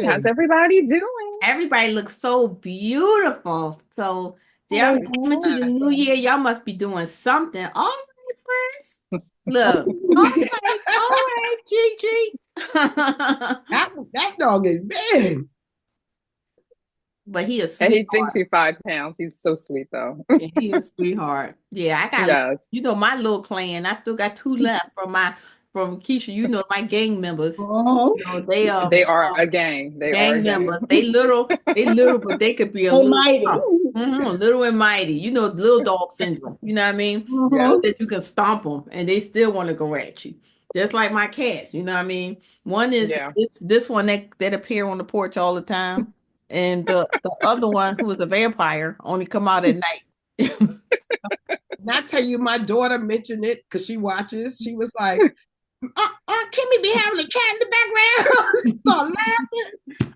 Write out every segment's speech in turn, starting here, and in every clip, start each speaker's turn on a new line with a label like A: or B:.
A: How's
B: been?
A: everybody doing?
C: Everybody looks so beautiful. So, y'all
B: Oh,
C: coming to the new
B: awesome.
C: year, y'all must be doing something. All right, friends. Look. All right, Gigi.
B: That dog is big.
C: But he a
A: And he thinks
C: sweetheart.
A: he's 5 pounds. He's so sweet though.
C: Yeah, he a sweetheart. Yeah, I
A: He
C: got,
A: does.
C: my little clan. I still got two left from Keisha. My gang members.
B: Oh,
C: They are
A: They are a gang. They are a
C: gang
A: gang.
C: members. They little, but they could be a
B: and
C: little
B: mighty.
C: tough. Little and mighty. Little dog syndrome. You know what I mean?
A: Yeah.
C: Those
B: Mm-hmm.
C: that you can stomp them and they still want to go at you. Just like my cats. You know what I mean? One is
A: Yeah.
C: this one that appear on the porch all the time, and the other one who is a vampire only come out at night.
B: And I tell you, my daughter mentioned it because she watches. She was like, Aunt Kimmy be having a cat in the background. She started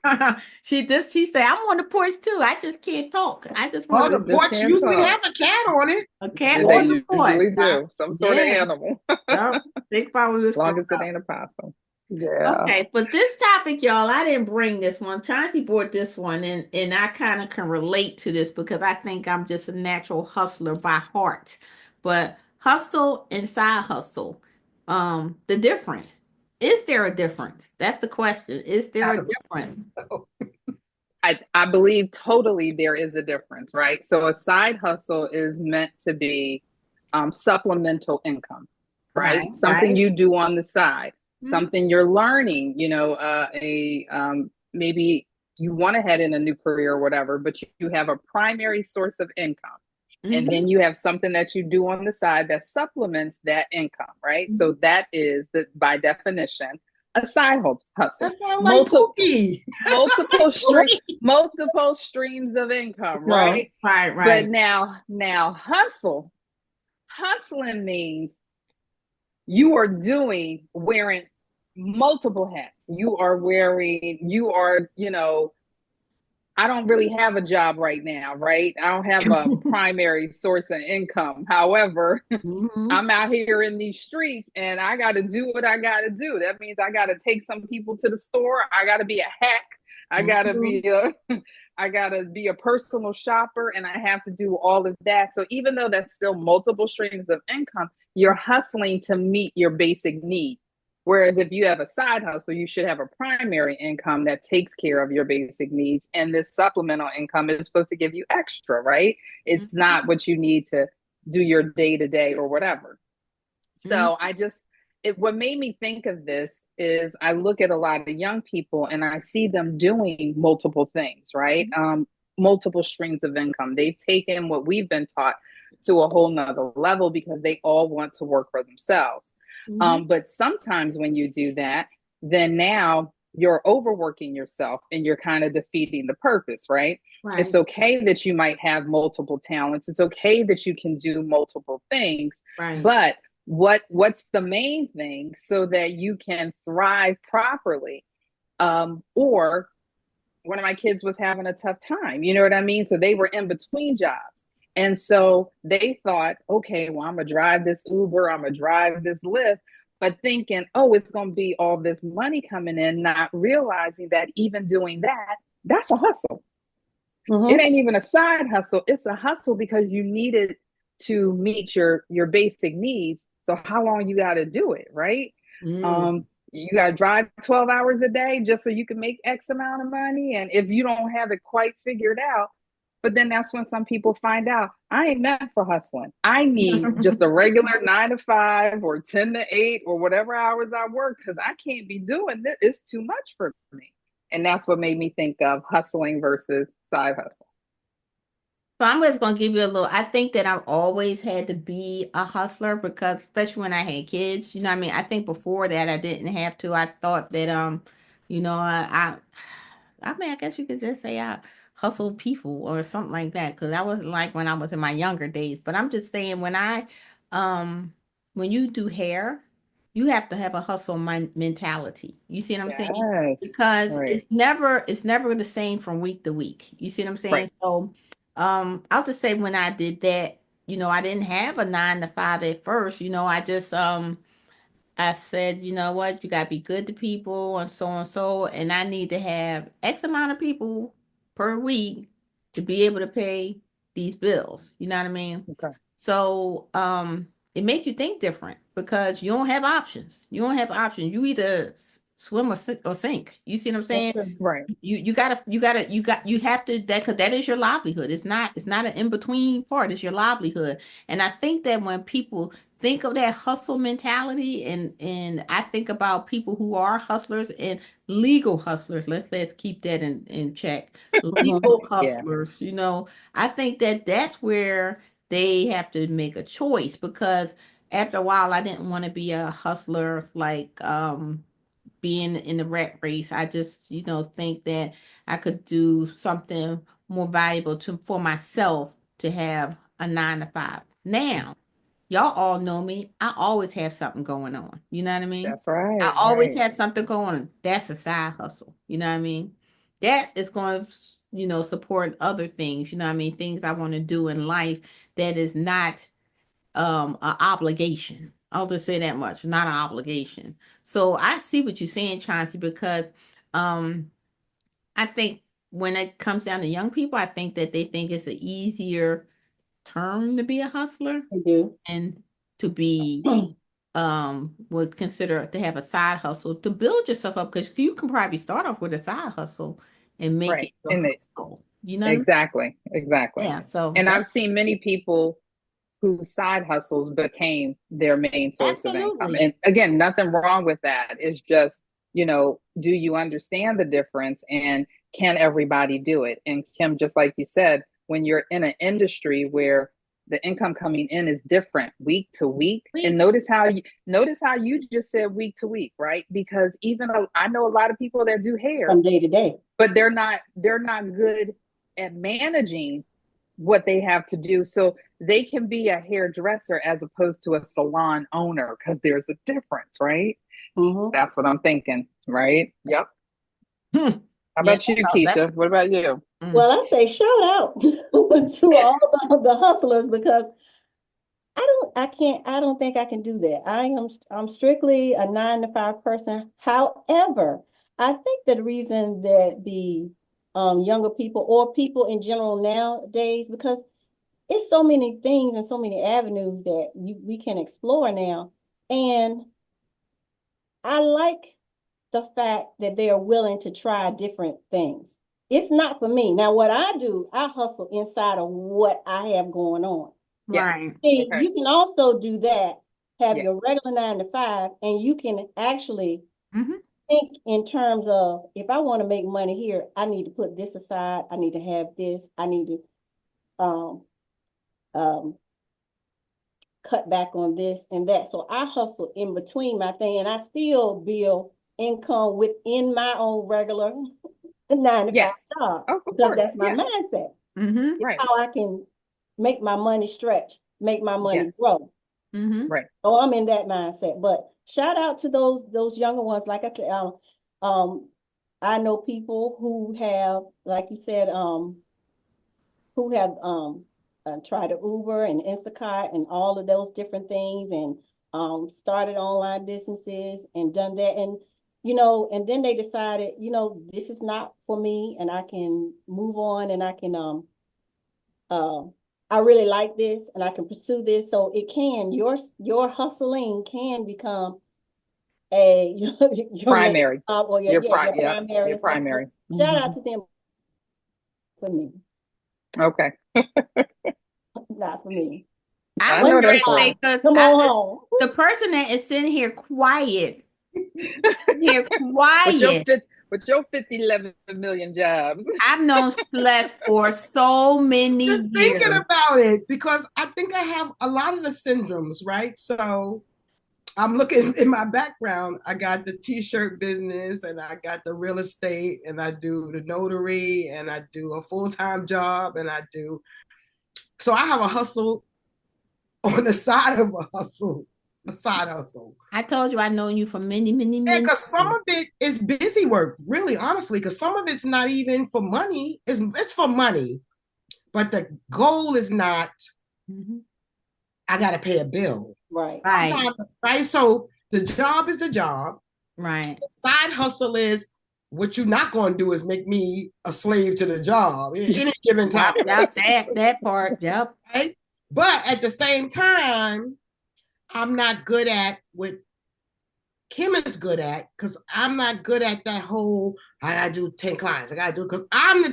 B: laughing.
C: She said, I'm on the porch too. I just can't talk. I just
B: Oh,
C: want
B: the
A: They just
B: porch
A: can't
B: usually
A: talk.
B: have a cat on it.
C: a cat
A: They
C: on the porch.
A: usually do. Some sort of
C: Yeah.
A: animal.
C: Yep. They probably was
A: As long
C: grown
A: as it
C: up.
A: ain't a possum. Yeah.
C: Okay, but this topic, y'all, I didn't bring this one. Chauncey brought this one, and I kind of can relate to this because I think I'm just a natural hustler by heart. But hustle and side hustle, the difference. Is there a difference? That's the question. Is there
B: I
C: a
B: don't think
C: difference?
B: so.
A: I believe totally there is a difference, right? So a side hustle is meant to be supplemental income,
C: Right,
A: right? Something
C: right.
A: you do on the side,
C: Mhm.
A: something you're learning, maybe you want to head in a new career or whatever, but you have a primary source of income. And then
C: Mhm.
A: you have something that you do on the side that supplements that income, right? So
C: Mhm.
A: that is the by definition a side
B: That
A: hustle.
B: sounds like
A: Multiple
B: Pookie. That sounds like
A: multiple stream
B: Pookie.
A: multiple streams of income,
C: So,
A: right?
C: right,
A: But
C: right.
A: now hustling means you are doing wearing multiple hats. You are, I don't really have a job right now, right? I don't have a primary source of income. However,
C: Mhm.
A: I'm out here in these streets and I got to do what I got to do. That means I got to take some people to the store. I got to be a hack. I got to
C: Mhm.
A: be a I got to be a personal shopper and I have to do all of that. So even though that's still multiple streams of income, you're hustling to meet your basic need. Whereas if you have a side hustle, you should have a primary income that takes care of your basic needs. And this supplemental income is supposed to give you extra, right? It's
C: Mhm.
A: not what you need to do your day to day or whatever.
C: Mhm.
A: So what made me think of this is I look at a lot of young people and I see them doing multiple things, right? Multiple streams of income. They've taken what we've been taught to a whole nother level because they all want to work for themselves.
C: Mhm.
A: But sometimes when you do that, then now you're overworking yourself and you're kind of defeating the purpose, right? It's
C: Right,
A: okay that you might have multiple talents. It's okay that you can do multiple things,
C: right.
A: but what's the main thing so that you can thrive properly? Or one of my kids was having a tough time, you know what I mean? So they were in between jobs. And so they thought, okay, well, I'm gonna drive this Uber, I'm gonna drive this Lyft, but thinking, oh, it's gonna be all this money coming in, not realizing that even doing that, that's a hustle. It
B: Mm-hmm.
A: ain't even a side hustle, it's a hustle because you need it to meet your basic needs. So how long you got to do it, right?
C: Mm.
A: You got to drive 12 hours a day just so you can make X amount of money. And if you don't have it quite figured out, but then that's when some people find out I ain't meant for hustling. I need just a regular 9 to 5 or 10 to 8 or whatever hours I work because I can't be doing this. It's too much for me. And that's what made me think of hustling versus side hustle.
C: So I'm just gonna give you a little. I think that I've always had to be a hustler because, especially when I had kids, you know what I mean. I think before that I didn't have to. I thought that I mean, I guess you could just say I hustled people or something like that because that wasn't like when I was in my younger days. But I'm just saying um, when you do hair, you have to have a hustle mentality. You see what I'm saying?
A: Yes.
C: Because
A: Right.
C: it's never the same from week to week. You see what I'm saying?
A: Right.
C: So, I'll just say when I did that, I didn't have a 9 to 5 at first. I said, you know what, you got to be good to people and so, and I need to have X amount of people per week to be able to pay these bills. You know what I mean?
A: Okay.
C: So, it makes you think different because you don't have options. You don't have options. You either swim or sink. You see what I'm saying?
A: Right.
C: You have to, that because that is your livelihood. It's not an in-between part, it's your livelihood. And I think that when people think of that hustle mentality, and I think about people who are hustlers and legal hustlers, let's keep that in check. Legal
A: Yeah.
C: hustlers, I think that that's where they have to make a choice, because after a while I didn't want to be a hustler, like being in the rat race. I just, think that I could do something more valuable for myself to have a 9 to 5. Now, y'all all know me. I always have something going on. You know what I mean?
A: That's right.
C: I always
A: Right.
C: have something going on. That's a side hustle. You know what I mean? That is going to, support other things. You know what I mean? Things I want to do in life that is not an obligation. I'll just say that much, not an obligation. So I see what you're saying, Chauncey, because um I think when it comes down to young people, I think that they think it's an easier term to be a hustler
D: I do.
C: and to be would consider to have a side hustle to build yourself up, because you can probably start off with a side hustle and make it
A: Right.
C: your
A: And
C: hustle. You know what I mean?
A: exactly. Exactly.
C: Yeah. So
A: And
C: that's
A: I've seen many people whose side hustles became their main source of income.
C: absolutely.
A: And again, nothing wrong with that. It's just, do you understand the difference, and can everybody do it? And Kim, just like you said, when you're in an industry where the income coming in is different week to week, and notice how you just said week to week, right? Because I know a lot of people that do hair,
D: From day to day.
A: but they're not good at managing what they have to do. So they can be a hairdresser as opposed to a salon owner, because there's a difference, right?
D: Mhm.
A: That's what I'm thinking, right? Yep.
C: Hmm.
A: How
C: Yeah,
A: about you,
C: that's
A: Keisha? What about you?
D: Well, I say shout out to all the hustlers, because I don't think I can do that. I'm strictly a 9 to 5 person. However, I think that the reason that the younger people or people in general nowadays, because it's so many things and so many avenues that we can explore now. And I like the fact that they are willing to try different things. It's not for me. Now, what I do, I hustle inside of what I have going on.
A: Yeah.
C: right.
D: See,
A: Okay.
D: you can also do that, have
A: Yeah.
D: your regular 9 to 5, and you can actually
C: Hmm.
D: think in terms of, if I want to make money here, I need to put this aside. I need to have this. I need to um, um, cut back on this and that. So I hustle in between my thing, and I still build income within my own regular 9 to 5
A: Yes.
D: job,
A: Oh, of
D: because
A: course.
D: that's my
A: Yeah.
D: mindset.
C: Hmm.
D: It's
A: Right.
D: how I can make my money stretch, make my money
A: Yes.
D: grow.
C: Hmm.
A: Right.
D: So I'm in that mindset. But shout out to those younger ones. Like I said, I know people who have, like you said, who have tried to Uber and Instacart and all of those different things, and started online businesses and done that. And and then they decided, this is not for me, and I can move on, and I can uh, I really like this, and I can pursue this. So it can, your hustling can become a your main
A: Primary.
D: job, or your
A: Yep.
D: primary
A: Your
D: and stuff. So
A: primary.
D: shout
A: Hmm.
D: out to them. For me,
A: Okay.
D: not for me.
C: I
A: I
C: was
A: know
D: One to
A: that's
C: going to
A: right.
C: say,
D: five.
C: because
D: Come on home.
C: the person that is sitting here quiet,
A: With your
C: quiet.
A: fit with your 11 million jobs.
C: I've known Celeste for so many
B: Just thinking
C: years.
B: about it, because I think I have a lot of the syndromes, right? So I'm looking in my background. I got the t-shirt business, and I got the real estate, and I do the notary, and I do a full-time job, and so I have a hustle on the side of a hustle, a side hustle.
C: I told you I've known you for many, many,
B: Yeah,
C: many
B: because some
C: years.
B: of it is busy work, really, honestly, because some of it's not even for money. It's for money, but the goal is not,
C: Mhm.
B: I got to pay a bill.
D: Right.
C: Right.
B: Sometimes, right? So The job is the job.
C: Right.
B: The side hustle is what you're not going to do is make me a slave to the job at any given time.
C: That's that part. Yep.
B: Right? But at the same time, I'm not good at what Kim is good at, because I'm not good at that whole I gotta do 10 clients. I gotta do, because I'm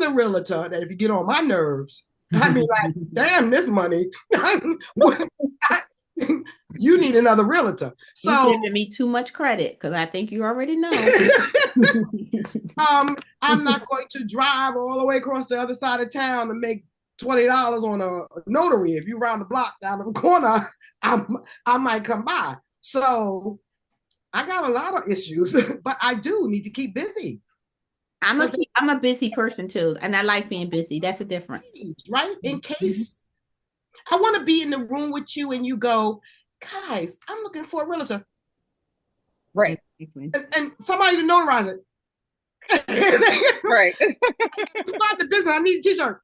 B: the realtor that if you get on my nerves, I mean like, damn this money. You need another realtor. So
C: you're giving me too much credit because I think you already know.
B: I'm not going to drive all the way across the other side of town to make $20 on a notary. If you round the block down the corner, I might come by. So I got a lot of issues, but I do need to keep busy.
C: I'm a busy person too, and I like being busy. That's a difference,
B: right? In case I want to be in the room with you and you go, guys, I'm looking for a realtor.
A: Right.
B: And somebody to notarize it.
A: Right.
B: Start the business. I need a t-shirt.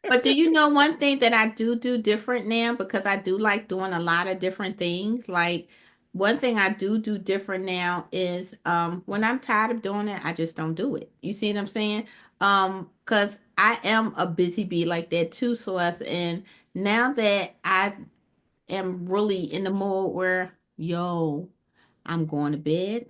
C: But do you know one thing that I do different now, because I do like doing a lot of different things. Like one thing I do different now is when I'm tired of doing it, I just don't do it. You see what I'm saying? Because I am a busy bee like that too, Celeste. And now that I am really in the mode where, I'm going to bed.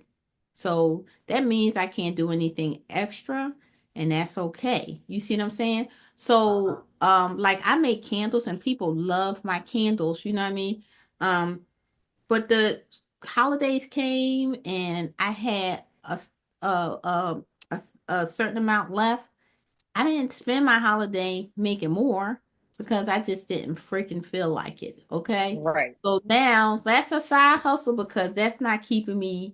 C: So that means I can't do anything extra, and that's okay. You see what I'm saying? So, like I make candles and people love my candles, you know what I mean? But the holidays came and I had a, a, a certain amount left. I didn't spend my holiday making more because I just didn't freaking feel like it. Okay.
A: Right.
C: So now that's a side hustle because that's not keeping me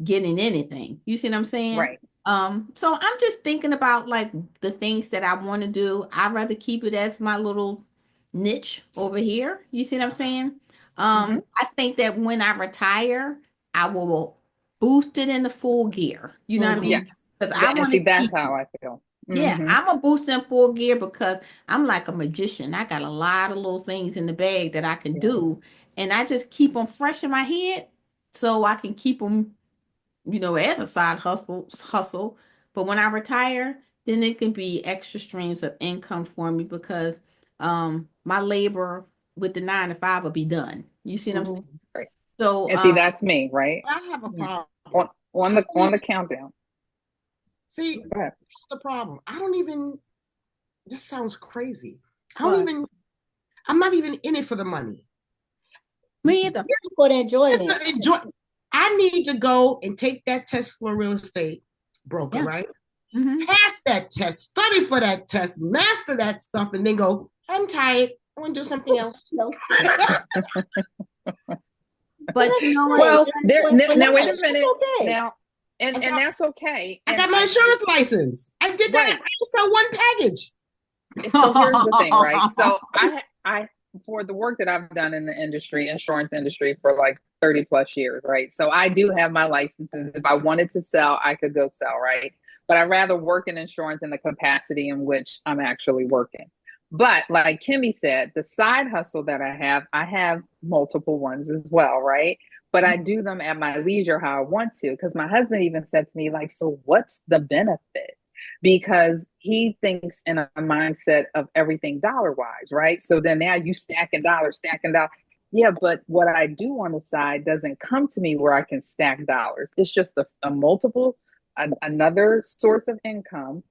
C: getting anything. You see what I'm saying?
A: Right.
C: So I'm just thinking about like the things that I want to do. I'd rather keep it as my little niche over here. You see what I'm saying? I think that when I retire, I will boost it in the full gear. You know what I mean?
A: Yes.
C: Because I
A: And
C: want
A: see,
C: to
A: that's
C: keep
A: how I feel.
C: yeah, I'm a boost in full gear because I'm like a magician. I got a lot of little things in the bag that I can do, and I just keep them fresh in my head so I can keep them, as a side hustle. But when I retire, then it can be extra streams of income for me because my labor with the 9 to 5 will be done. You see what I'm saying?
A: Right.
C: So
A: And see, that's me, right?
B: I have a problem.
A: On the countdown.
B: See, that's the problem. This sounds crazy. I'm not even in it for the money.
C: Me either.
D: It's for the enjoyment.
B: I need to go and take that test for a real estate broker, right? Pass that test, study for that test, master that stuff, and then go, I'm tired. I want to do something else.
C: But you know what?
A: Well, now wait a minute.
D: Okay.
A: Now, and that's okay.
B: I got my insurance license. I did that.
A: Right.
B: I sell one package.
A: So here's the thing, right? So I for the work that I've done in the insurance industry for like 30 plus years, right? So I do have my licenses. If I wanted to sell, I could go sell, right? But I'd rather work in insurance in the capacity in which I'm actually working. But like Kimmy said, the side hustle that I have multiple ones as well, right? But I do them at my leisure how I want to, because my husband even said to me, like, so what's the benefit? Because he thinks in a mindset of everything dollar wise, right? So then now you stacking dollars. Yeah, but what I do on the side doesn't come to me where I can stack dollars. It's just a multiple, another source of income.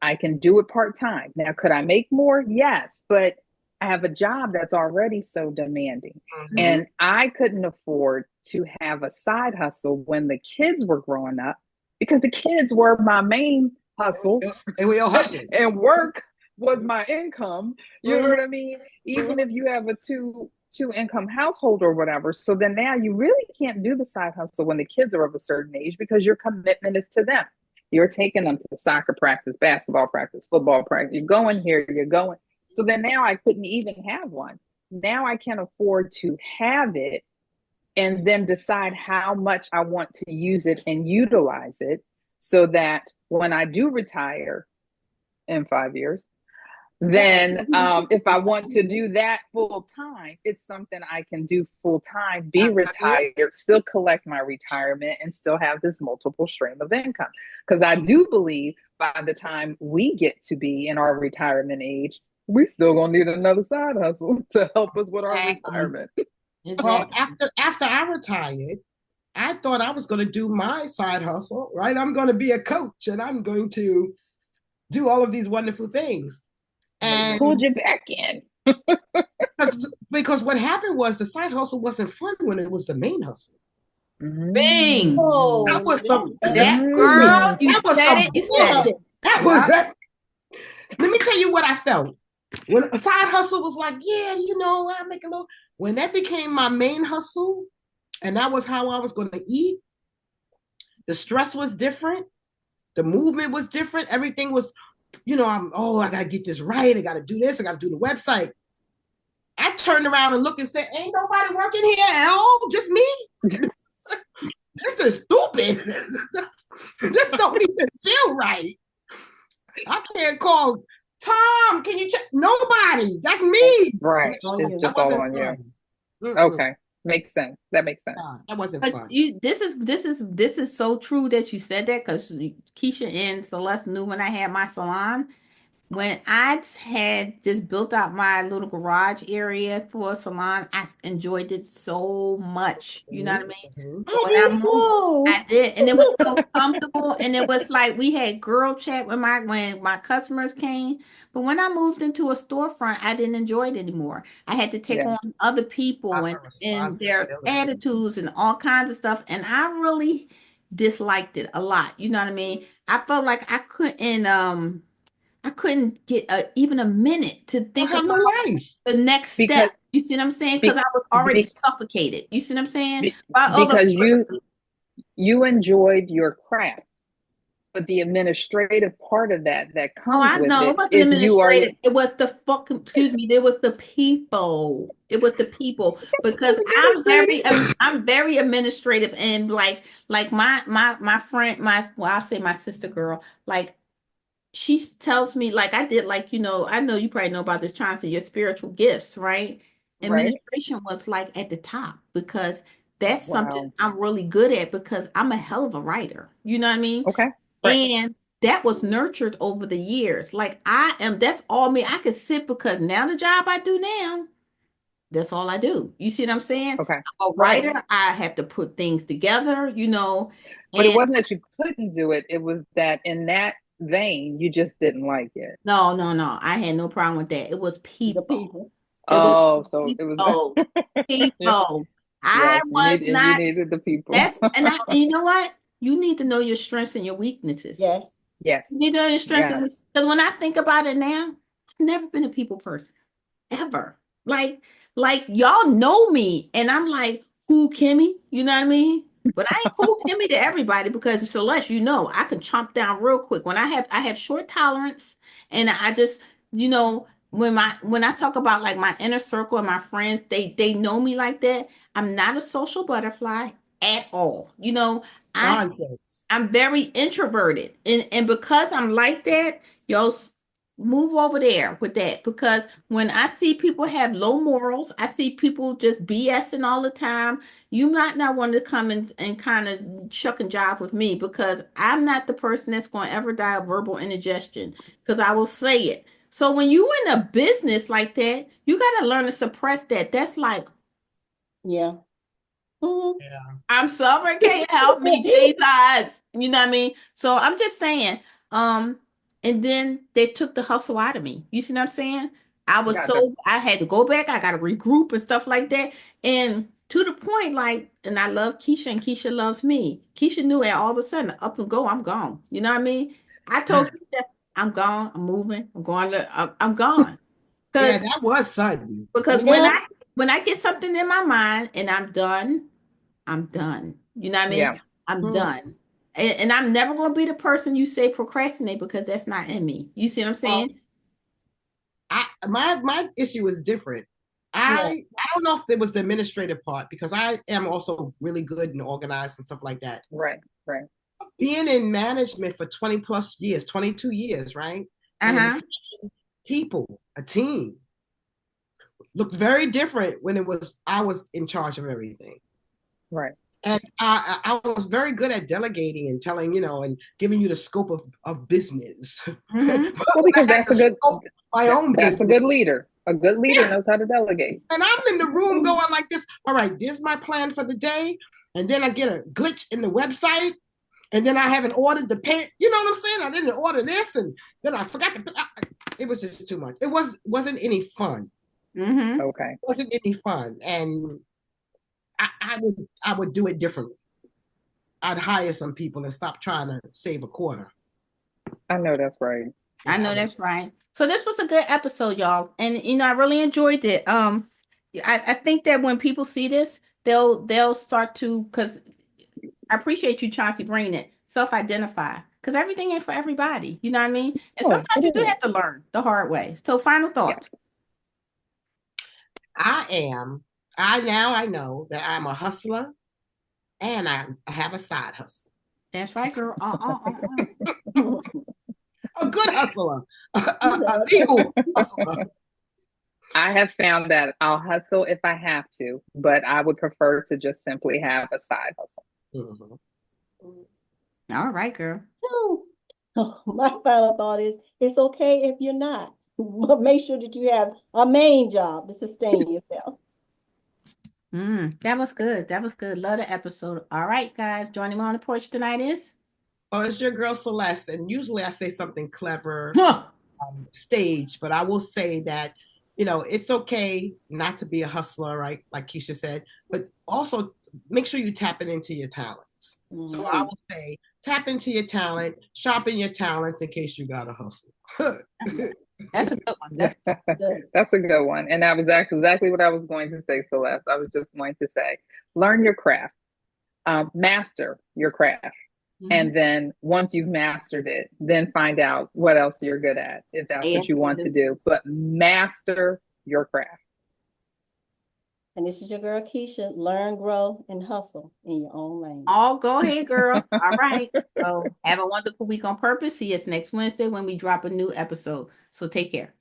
A: I can do it part-time. Now, could I make more? Yes, but I have a job that's already so demanding. And I couldn't afford to have a side hustle when the kids were growing up, because the kids were my main hustle.
B: And we all hustling.
A: And work was my income. You know what I mean? Even if you have a two income household or whatever. So then now you really can't do the side hustle when the kids are of a certain age, because your commitment is to them. You're taking them to soccer practice, basketball practice, football practice. You're going here, you're going. So then now I couldn't even have one. Now I can afford to have it and then decide how much I want to use it and utilize it, so that when I do retire in 5 years, then if I want to do that full time, it's something I can do full time, be retired, still collect my retirement, and still have this multiple stream of income. Because I do believe by the time we get to be in our retirement age, we still gonna need another side hustle to help us with our retirement.
B: Well, after I retired, I thought I was going to do my side hustle, right? I'm going to be a coach and I'm going to do all of these wonderful things. And
A: pulled you back in.
B: because what happened was the side hustle wasn't fun when it was the main hustle.
C: Bing.
D: Oh,
B: That was some
C: that girl, you said it, you said it.
B: That was that. Let me tell you what I felt. When a side hustle was like, yeah, you know, I make a little. When that became my main hustle, and that was how I was going to eat, the stress was different. The movement was different. Everything was, you know, I got to get this right. I got to do this. I got to do the website. I turned around and looked and said, ain't nobody working here at all, just me. This is stupid. This don't even feel right. I can't call Tom. Can you check? Nobody. That's me.
A: Right. It's just all on you. Okay. Makes sense. That makes sense.
B: That wasn't
C: But
B: fun.
C: This is so true that you said that, because Keisha and Celeste knew when I had my salon. When I had just built out my little garage area for a salon, I enjoyed it so much. You know what I mean? I did, and it was so comfortable. And it was like we had girl chat when my customers came. But when I moved into a storefront, I didn't enjoy it anymore. I had to take on other people and their attitudes and all kinds of stuff, and I really disliked it a lot. You know what I mean? I felt like I couldn't get even a minute to think about the next step. You see what I'm saying? Because I was already suffocated. You see what I'm saying?
A: Because you enjoyed your craft, but the administrative part of that comes with it.
C: It wasn't administrative. It was the fucking, excuse me, it was the people. It was the people, because I'm very administrative, and like my friend, I'll say my sister girl, like, she tells me, like, I did, like, you know, I know you probably know about this, Chauncey, your spiritual gifts, right? Administration was like at the top, because that's something I'm really good at, because I'm a hell of a writer. You know what I mean?
A: Okay.
C: And that was nurtured over the years. Like, that's all me. I could sit, because now the job I do now, that's all I do. You see what I'm saying?
A: Okay.
C: I'm a writer. I have to put things together, you know.
A: But it wasn't that you couldn't do it. It was that in that vein, you just didn't like it.
C: No. I had no problem with that. It was people.
A: It was people. You needed the people.
C: And you know what? You need to know your strengths and your weaknesses.
D: Yes.
C: You need to know your strengths. Because when I think about it now, I've never been a people person. Ever. Like y'all know me, and I'm like, who, Kimmy? You know what I mean? But I ain't cool Kimmy to everybody, because Celeste, you know, I can chomp down real quick. When I have short tolerance, and I just, you know, when I talk about like my inner circle and my friends, they know me like that. I'm not a social butterfly at all. You know, I'm very introverted, and because I'm like that, y'all move over there with that, because when I see people have low morals, I see people just BSing all the time. You might not want to come and kind of shuck and jive with me, because I'm not the person that's going to ever die of verbal indigestion, because I will say it. So when you in a business like that, you got to learn to suppress that. That's like, I'm sorry, can't help me, Jesus. You know what I mean? So I'm just saying, and then they took the hustle out of me. You see what I'm saying? I had to go back. I got to regroup and stuff like that. And to the point, like, and I love Keisha, and Keisha loves me. Keisha knew that all of a sudden, up and go, I'm gone. You know what I mean? I told Keisha, I'm gone. I'm moving. I'm going. I'm gone.
B: Yeah, that was sudden.
C: Because when I get something in my mind and I'm done, I'm done. You know what I mean?
A: Yeah.
C: I'm done. And I'm never going to be the person you say procrastinate, because that's not in me. You see what I'm saying?
B: My issue is different. I don't know if it was the administrative part, because I am also really good and organized and stuff like that.
A: Right.
B: Being in management for 20 plus years, 22 years, right? people, a team. Looked very different when I was in charge of everything.
A: Right.
B: And I was very good at delegating and telling, and giving you the scope of business.
C: Mhm.
A: Well, because that's a good
B: my own
A: that's
B: business.
A: a good leader. A good leader knows how to delegate.
B: And I'm in the room going like this. All right, this is my plan for the day. And then I get a glitch in the website. And then I haven't ordered the pen. You know what I'm saying? I didn't order this. And then I forgot to. It was just too much. It wasn't any fun.
C: Mm-hmm.
A: Okay.
B: It wasn't any fun. And I would do it differently. I'd hire some people and stop trying to save a quarter.
A: I know that's right.
C: I know that's right. So this was a good episode, y'all, and I really enjoyed it. I think that when people see this, they'll start to, because I appreciate you, Chauncey, bringing it, self-identify, because everything ain't for everybody. You know what I mean? And sometimes you do have to learn the hard way. So final thoughts.
A: Yes.
B: I know that I'm a hustler and I have a side hustle.
C: That's right, girl.
B: A good hustler, a legal hustler.
A: I have found that I'll hustle if I have to, but I would prefer to just simply have a side hustle.
B: Mm-hmm.
C: All right, girl.
D: My final thought is it's okay if you're not, but make sure that you have a main job to sustain yourself.
C: That was good. That was good. Love the episode. All right, guys. Joining me on the porch tonight is?
B: Oh, it's your girl Celeste. And usually I say something clever stage, but I will say that, it's okay not to be a hustler, right? Like Keisha said, but also make sure you tap into your talents. Mm-hmm. So I will say, tap into your talent, sharpen your talents in case you got to hustle.
C: That's a good one.
A: That's a good one. And that was exactly what I was going to say, Celeste. I was just going to say, learn your craft, master your craft. Mm-hmm. And then once you've mastered it, then find out what else you're good at, if that's what you want to do. But master your craft.
D: And this is your girl, Keisha. Learn, grow, and hustle in your own lane.
C: Oh, go ahead, girl. All right. So have a wonderful week on purpose. See us next Wednesday when we drop a new episode. So take care.